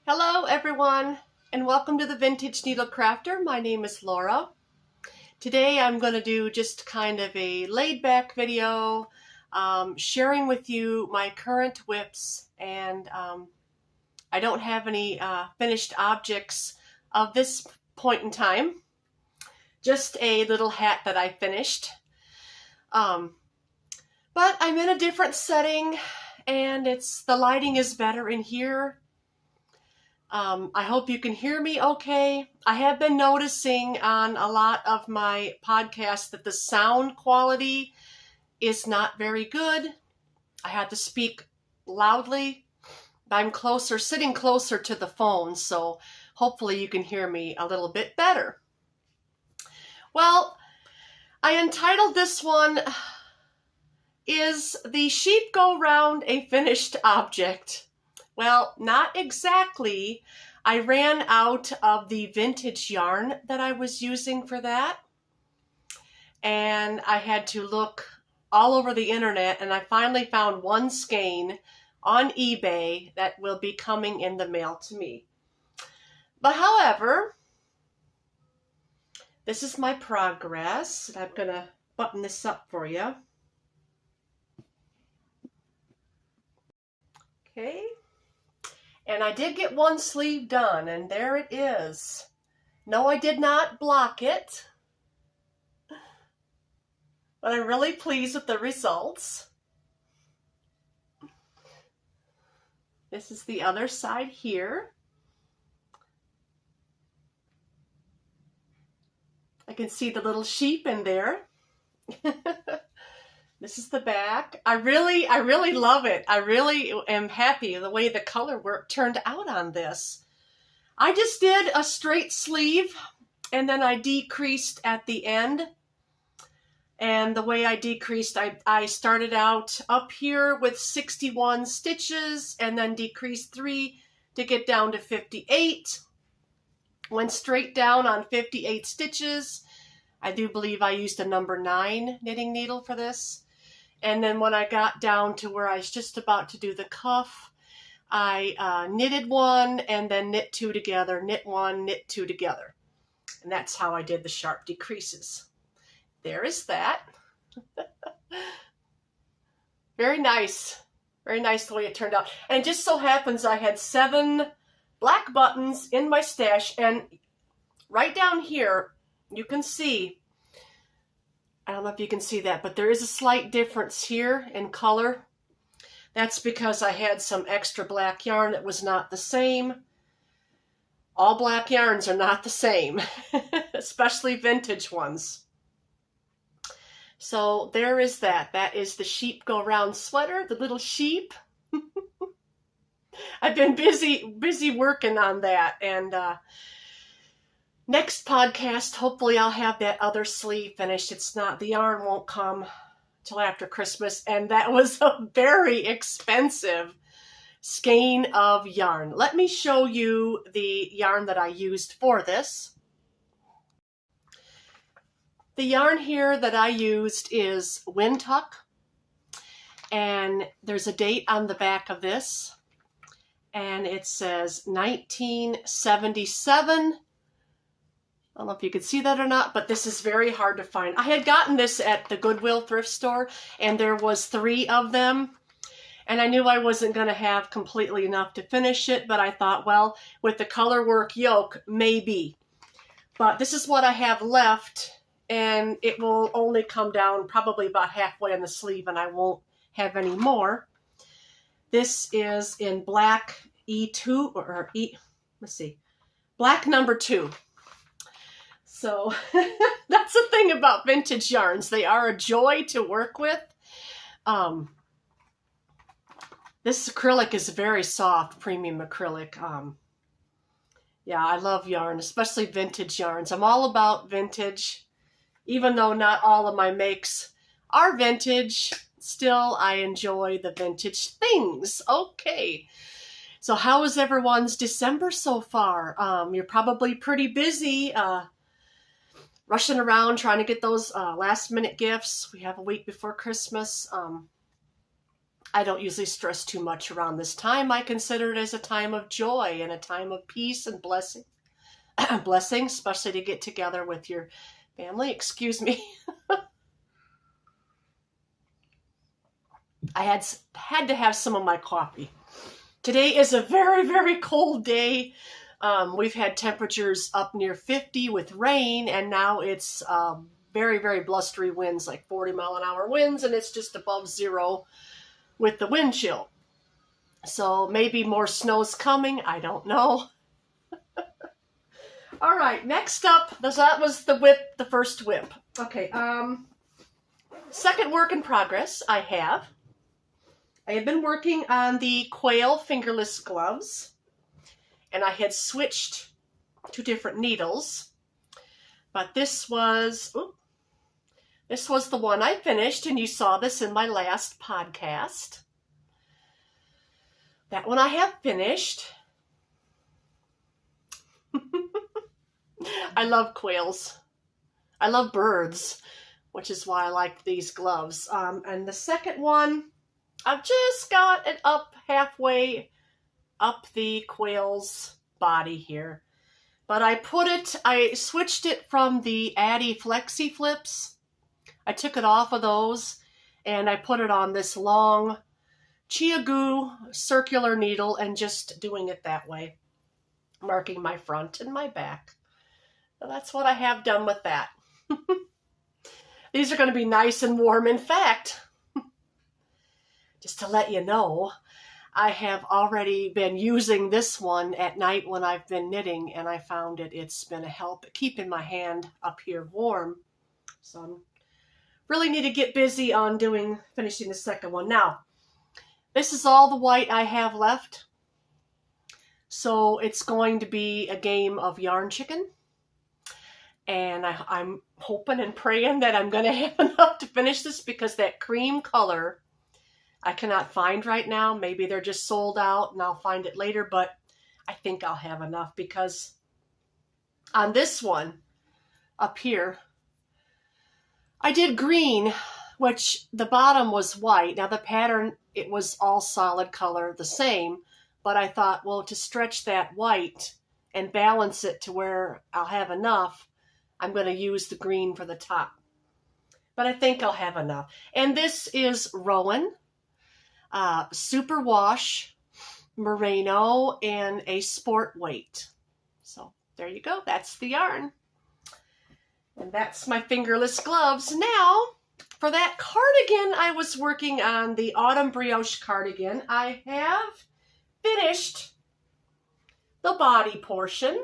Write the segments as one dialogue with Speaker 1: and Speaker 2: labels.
Speaker 1: Hello everyone, and welcome to the Vintage Needle Crafter. My name is Laura. Today I'm going to do just kind of a laid-back video sharing with you my current whips, and I don't have any finished objects of this point in time. Just a little hat that I finished. But I'm in a different setting, and the lighting is better in here. I hope you can hear me okay. I have been noticing on a lot of my podcasts that the sound quality is not very good. I had to speak loudly. I'm sitting closer to the phone, so hopefully you can hear me a little bit better. Well, I entitled this one, Is the Sheep Go Round a Finished Object? Well, not exactly. I ran out of the vintage yarn that I was using for that, and I had to look all over the internet, and I finally found one skein on eBay that will be coming in the mail to me. But however, this is my progress, and I'm going to button this up for you. Okay. And I did get one sleeve done, and there it is. No, I did not block it, but I'm really pleased with the results. This is the other side here. I can see the little sheep in there. This is the back. I really love it. I really am happy the way the color work turned out on this. I just did a straight sleeve, and then I decreased at the end. And the way I decreased, I started out up here with 61 stitches and then decreased 3 to get down to 58. Went straight down on 58 stitches. I do believe I used a number 9 knitting needle for this. And then when I got down to where I was just about to do the cuff, I knitted 1 and then knit 2 together, knit 1, knit 2 together. And that's how I did the sharp decreases. There is that. Very nice. Very nice the way it turned out. And it just so happens I had 7 black buttons in my stash, and right down here you can see, I don't know if you can see that, but there is a slight difference here in color. That's because I had some extra black yarn that was not the same. All black yarns are not the same, especially vintage ones. So there is that. That is the Sheep Go Round sweater, the little sheep. I've been busy working on that, and next podcast, hopefully I'll have that other sleeve finished. The yarn won't come till after Christmas, and that was a very expensive skein of yarn. Let me show you the yarn that I used for this. The yarn here that I used is Windtuck, and there's a date on the back of this, and it says 1977. I don't know if you could see that or not, but this is very hard to find. I had gotten this at the Goodwill thrift store, and there was 3 of them. And I knew I wasn't going to have completely enough to finish it, but I thought, well, with the color work yoke, maybe. But this is what I have left, and it will only come down probably about halfway on the sleeve, and I won't have any more. This is in black E2, or E, let's see, black number 2. So that's the thing about vintage yarns. They are a joy to work with. This acrylic is very soft, premium acrylic. Yeah, I love yarn, especially vintage yarns. I'm all about vintage. Even though not all of my makes are vintage, still I enjoy the vintage things. Okay. So how is everyone's December so far? You're probably pretty busy. Rushing around trying to get those last minute gifts. We have a week before Christmas. I don't usually stress too much around this time. I consider it as a time of joy and a time of peace and blessing. Blessing, especially to get together with your family. Excuse me. I had to have some of my coffee. Today is a very, very cold day. We've had temperatures up near 50 with rain, and now it's very, very blustery winds, like 40-mile-an-hour winds, and it's just above zero with the wind chill. So maybe more snow's coming. I don't know. All right, next up, that was the whip, the first whip. Okay, second work in progress I have been working on the quail fingerless gloves, and I had switched to different needles, but this was the one I finished, and you saw this in my last podcast. That one I have finished. I love quails. I love birds, which is why I like these gloves. And the second one, I've just got it up halfway up the quail's body here. But I switched it from the Addy Flexi Flips. I took it off of those and I put it on this long Chia Goo circular needle and just doing it that way, marking my front and my back. So that's what I have done with that. These are going to be nice and warm. In fact, just to let you know, I have already been using this one at night when I've been knitting, and I found it's been a help keeping my hand up here warm. So I really need to get busy on finishing the second one. Now, this is all the white I have left. So it's going to be a game of yarn chicken. And I'm hoping and praying that I'm going to have enough to finish this, because that cream color I cannot find right now. Maybe they're just sold out and I'll find it later, but I think I'll have enough, because on this one up here, I did green, which the bottom was white. Now the pattern, it was all solid color, the same, but I thought, well, to stretch that white and balance it to where I'll have enough, I'm going to use the green for the top. But I think I'll have enough. And this is Rowan, Superwash, Merino, and a sport weight. So there you go. That's the yarn. And that's my fingerless gloves. Now, for that cardigan I was working on, the Autumn Brioche Cardigan, I have finished the body portion.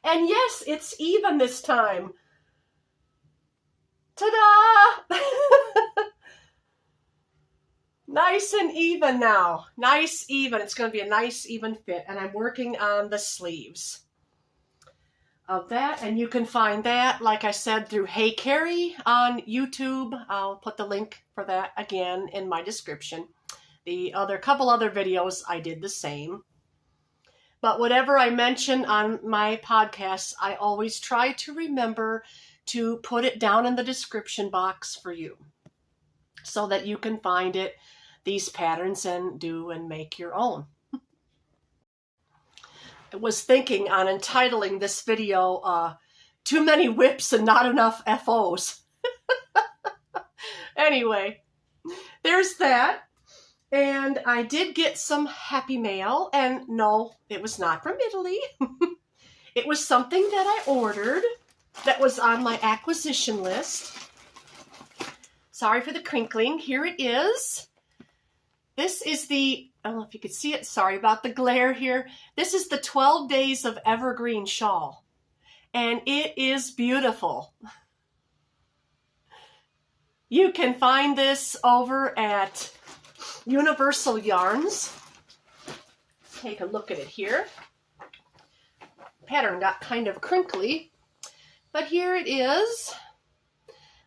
Speaker 1: And yes, it's even this time. Ta-da! Nice and even now. Nice, even. It's going to be a nice, even fit. And I'm working on the sleeves of that. And you can find that, like I said, through Hey Carrie on YouTube. I'll put the link for that again in my description. The couple other videos, I did the same. But whatever I mention on my podcasts, I always try to remember to put it down in the description box for you, so that you can find these patterns, and make your own. I was thinking on entitling this video, Too Many Whips and Not Enough FOs. Anyway, there's that. And I did get some happy mail, and no, it was not from Italy. It was something that I ordered that was on my acquisition list. Sorry for the crinkling. Here it is. This is I don't know if you can see it. Sorry about the glare here. This is the 12 Days of Evergreen shawl, and it is beautiful. You can find this over at Universal Yarns. Take a look at it here. Pattern got kind of crinkly, but here it is.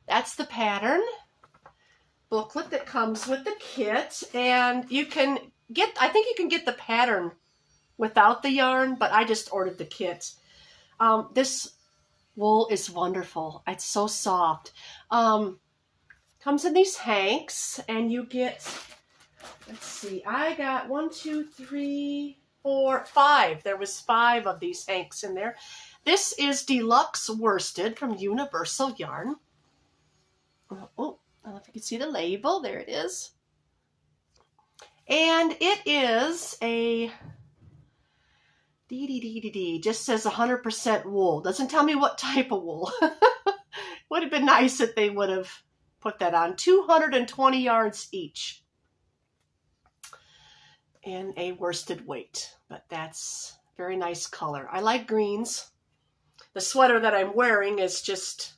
Speaker 1: That's the pattern booklet that comes with the kit, and I think you can get the pattern without the yarn, but I just ordered the kit. This wool is wonderful. It's so soft. Comes in these hanks, and you get let's see, I got 1, 2, 3, 4, 5. There was 5 of these hanks in there. This is Deluxe Worsted from Universal Yarn. Oh, I don't know if you can see the label. There it is. And it is a just says 100% wool. Doesn't tell me what type of wool. Would have been nice if they would have put that on. 220 yards each. In a worsted weight. But that's very nice color. I like greens. The sweater that I'm wearing is just,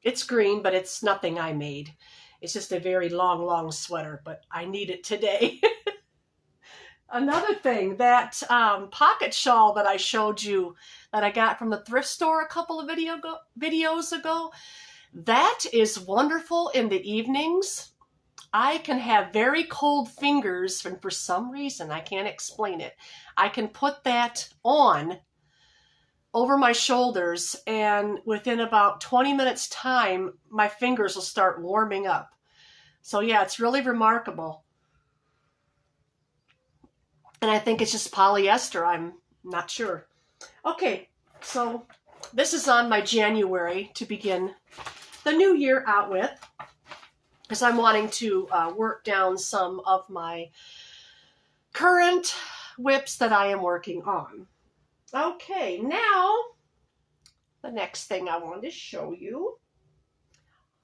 Speaker 1: it's green, but it's nothing I made. It's just a very long sweater, but I need it today. Another thing, that pocket shawl that I showed you that I got from the thrift store a couple of videos ago, that is wonderful in the evenings. I can have very cold fingers, and for some reason, I can't explain it. I can put that on over my shoulders, and within about 20 minutes time, my fingers will start warming up. So yeah, it's really remarkable. And I think it's just polyester. I'm not sure. Okay, so this is on my January to begin the new year out with, because I'm wanting to work down some of my current whips that I am working on. Okay, now the next thing I wanted to show you.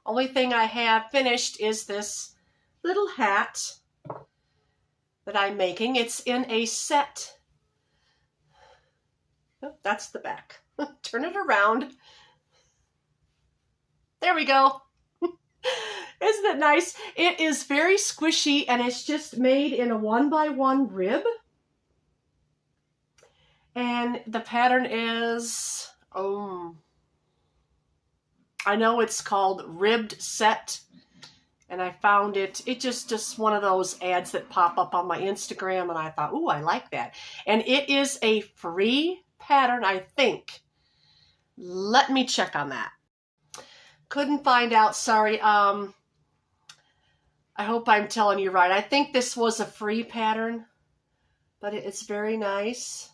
Speaker 1: Only thing I have finished is this little hat that I'm making. It's in a set. Oh, that's the back. Turn it around. There we go. Isn't it nice? It is very squishy, and it's just made in a 1x1 rib. And the pattern is, I know it's called Ribbed Set. And I found it just one of those ads that pop up on my Instagram, and I thought, ooh, I like that. And it is a free pattern, I think. Let me check on that. Couldn't find out, sorry. I hope I'm telling you right. I think this was a free pattern, but it's very nice.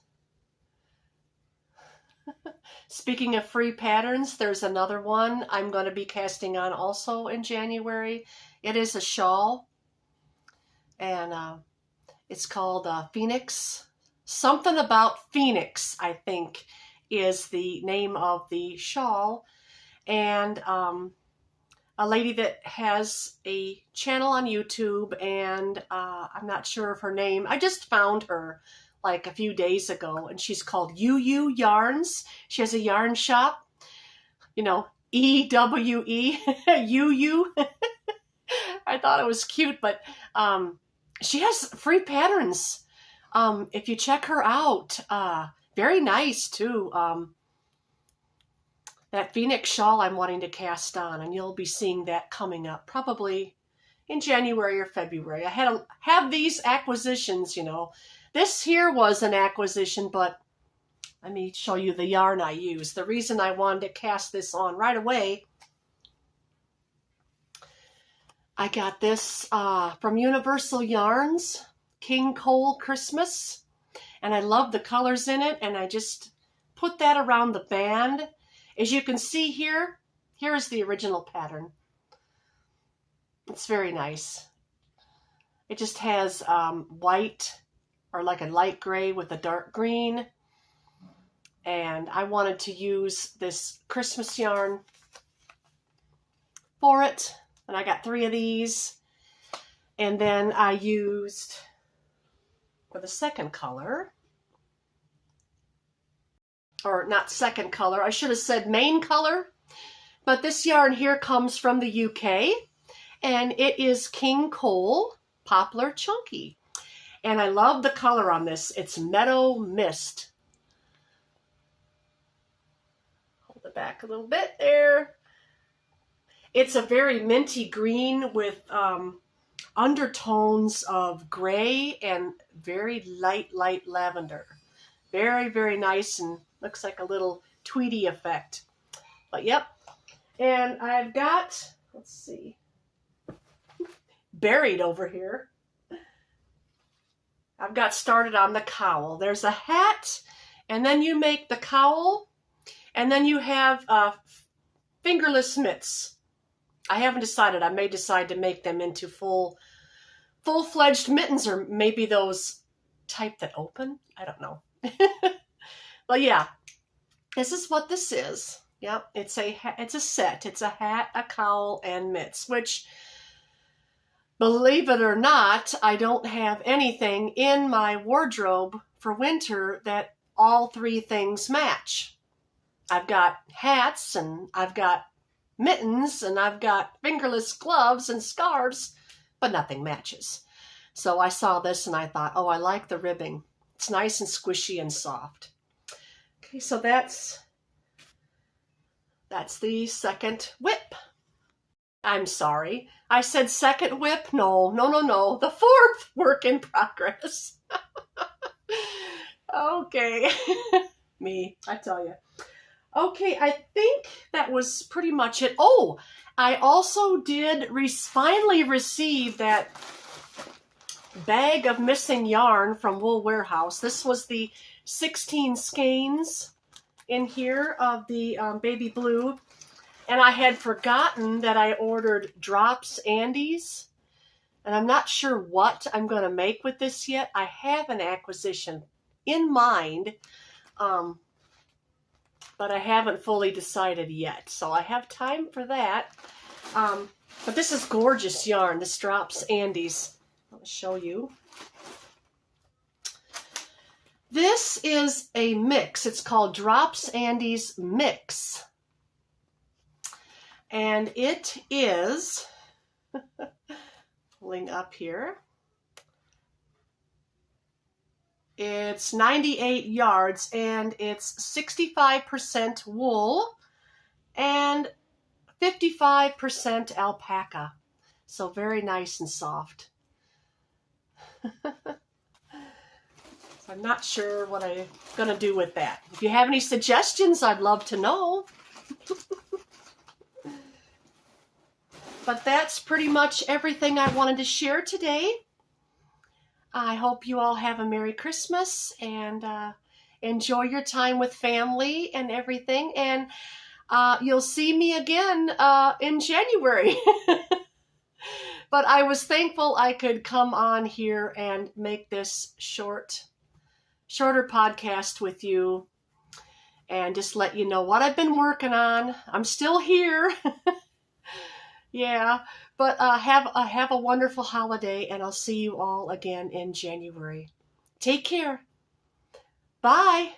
Speaker 1: Speaking of free patterns, there's another one I'm going to be casting on also in January. It is a shawl, and it's called Phoenix. Something about Phoenix, I think, is the name of the shawl. And a lady that has a channel on YouTube, and I'm not sure of her name. I just found her like a few days ago, and she's called UU Yarns. She has a yarn shop, you know, EWE, UU. I thought it was cute, but she has free patterns. If you check her out, very nice too. That Phoenix shawl I'm wanting to cast on, and you'll be seeing that coming up probably in January or February. I had to have these acquisitions, you know. This here was an acquisition, but let me show you the yarn I used. The reason I wanted to cast this on right away, I got this from Universal Yarns, King Cole Christmas, and I love the colors in it, and I just put that around the band. As you can see here, here is the original pattern. It's very nice. It just has white, or like a light gray with a dark green. And I wanted to use this Christmas yarn for it. And I got 3 of these. And then I used, for the second color, or not second color, I should have said main color. But this yarn here comes from the UK. And it is King Cole Poplar Chunky. And I love the color on this. It's Meadow Mist. Hold it back a little bit there. It's a very minty green with undertones of gray and very light lavender. Very, very nice, and looks like a little tweedy effect. But yep. And I've got, let's see, buried over here. I've got started on the cowl. There's a hat, and then you make the cowl, and then you have fingerless mitts. I haven't decided. I may decide to make them into full-fledged mittens, or maybe those type that open. I don't know. But yeah, this is what this is. Yep, it's a set. It's a hat, a cowl, and mitts, which, believe it or not, I don't have anything in my wardrobe for winter that all three things match. I've got hats, and I've got mittens, and I've got fingerless gloves and scarves, but nothing matches. So I saw this and I thought, oh, I like the ribbing. It's nice and squishy and soft. Okay, so that's the second whip. I'm sorry. I said second whip. No. The fourth work in progress. Okay. Me, I tell you. Okay, I think that was pretty much it. Oh, I also did finally receive that bag of missing yarn from Wool Warehouse. This was the 16 skeins in here of the baby blue. And I had forgotten that I ordered Drops Andes. And I'm not sure what I'm going to make with this yet. I have an acquisition in mind, but I haven't fully decided yet. So I have time for that. But this is gorgeous yarn, this Drops Andes. I'll show you. This is a mix. It's called Drops Andes Mix. And it is, pulling up here, it's 98 yards, and it's 65% wool and 55% alpaca. So very nice and soft. So I'm not sure what I'm going to do with that. If you have any suggestions, I'd love to know. But that's pretty much everything I wanted to share today. I hope you all have a Merry Christmas and enjoy your time with family and everything. And you'll see me again in January. But I was thankful I could come on here and make this shorter podcast with you and just let you know what I've been working on. I'm still here. Yeah, but have a wonderful holiday, and I'll see you all again in January. Take care. Bye.